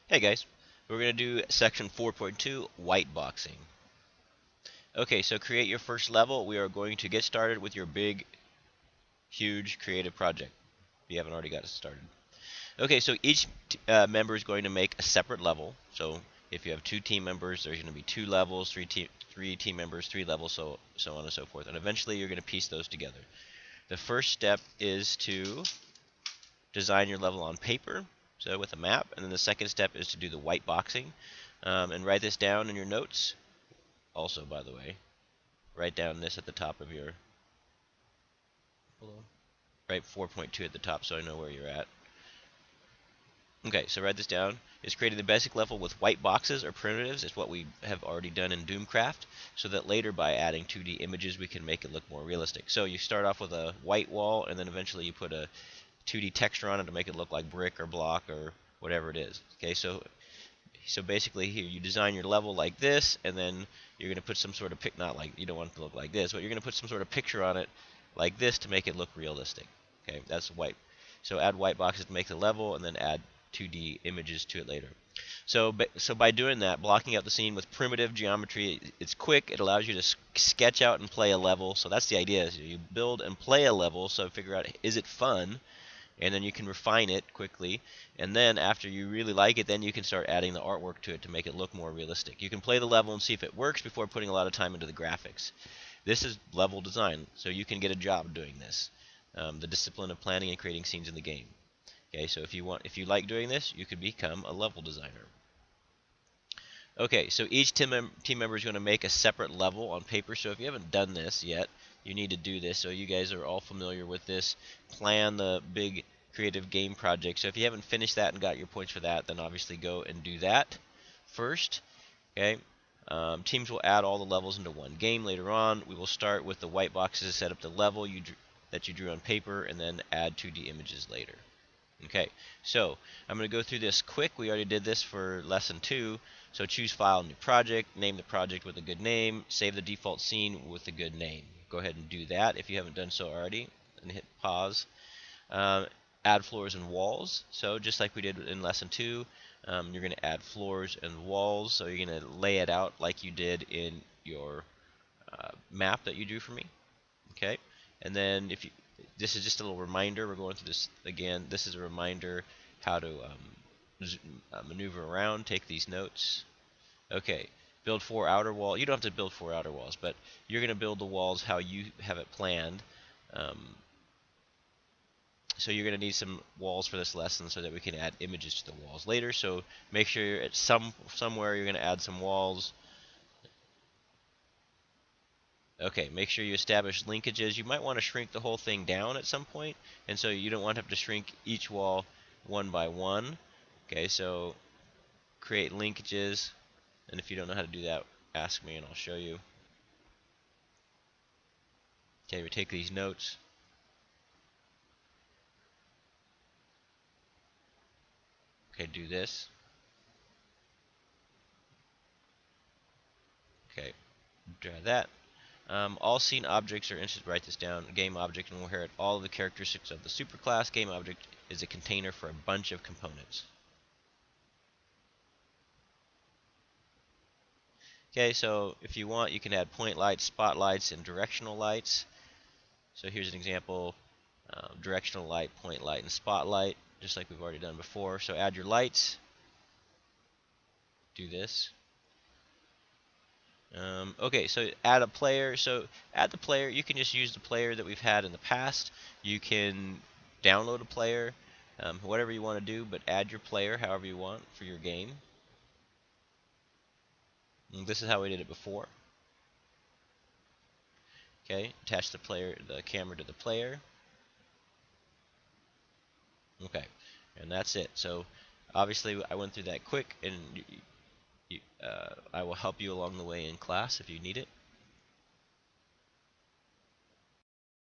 Hey guys, we're going to do section 4.2, whiteboxing. Okay, so create your first level. We are going to get started with your big, huge creative project, if you haven't already got it started. Okay, so each member is going to make a separate level. So if you have 2 team members, there's going to be 2 levels, three team members, 3 levels, so on and so forth. And eventually you're going to piece those together. The first step is to design your level on paper, so with a map, and then the second step is to do the white boxing. And write this down in your notes. Also, by the way, write down this at the top of your, write 4.2 at the top so I know where you're at. Okay, so write this down. Is creating the basic level with white boxes or primitives is what we have already done in Doomcraft, so that later by adding 2D images we can make it look more realistic. So you start off with a white wall, and then eventually you put a 2D texture on it to make it look like brick or block or whatever it is. Okay, so basically here you design your level like this, and then you're going to put some sort of not like, you don't want it to look like this, but you're going to put some sort of picture on it like this to make it look realistic. Okay, that's white. So add white boxes to make the level, and then add 2D images to it later. So by doing that, blocking out the scene with primitive geometry, it's quick. It allows you to sketch out and play a level. So that's the idea. Is you build and play a level, so figure out, is it fun? And then you can refine it quickly, and then after you really like it, then you can start adding the artwork to it to make it look more realistic. You can play the level and see if it works before putting a lot of time into the graphics. This is level design, so you can get a job doing this. The discipline of planning and creating scenes in the game. Okay, so if you like doing this, you could become a level designer. Okay, so each team member is going to make a separate level on paper. So if you haven't done this yet, you need to do this. So you guys are all familiar with this. Plan the big creative game project. So if you haven't finished that and got your points for that, then obviously go and do that first. Okay. Teams will add all the levels into one game later on. We will start with the white boxes to set up the level that you drew on paper, and then add 2D images later. Okay, so I'm going to go through this quick. We already did this for lesson 2. So choose file, new project, name the project with a good name, save the default scene with a good name. Go ahead and do that if you haven't done so already, and hit pause. Add floors and walls. So just like we did in lesson 2, you're going to add floors and walls. So you're going to lay it out like you did in your map that you drew for me. Okay, and then this is just a little reminder. We're going through this again. This is a reminder how to maneuver around. Take these notes. Okay, build 4 outer walls. You don't have to build 4 outer walls, but you're going to build the walls how you have it planned. So you're going to need some walls for this lesson so that we can add images to the walls later. So make sure you're at somewhere you're going to add some walls. Okay, make sure you establish linkages. You might want to shrink the whole thing down at some point, and so you don't want to have to shrink each wall one by one. Okay, so create linkages, and if you don't know how to do that, ask me and I'll show you. Okay, we take these notes. Okay, do this. Okay, try that. All scene objects are instances. Write this down. Game object and will inherit all of the characteristics of the superclass. Game object is a container for a bunch of components. Okay, so if you want, you can add point lights, spotlights, and directional lights. So here's an example: directional light, point light, and spotlight, just like we've already done before. So add your lights. Do this. Okay, so add a player. So add the player. You can just use the player that we've had in the past. You can download a player, whatever you want to do, but add your player however you want for your game. And this is how we did it before. Okay, attach the camera to the player. Okay, and that's it. So obviously I went through that quick, and I will help you along the way in class if you need it.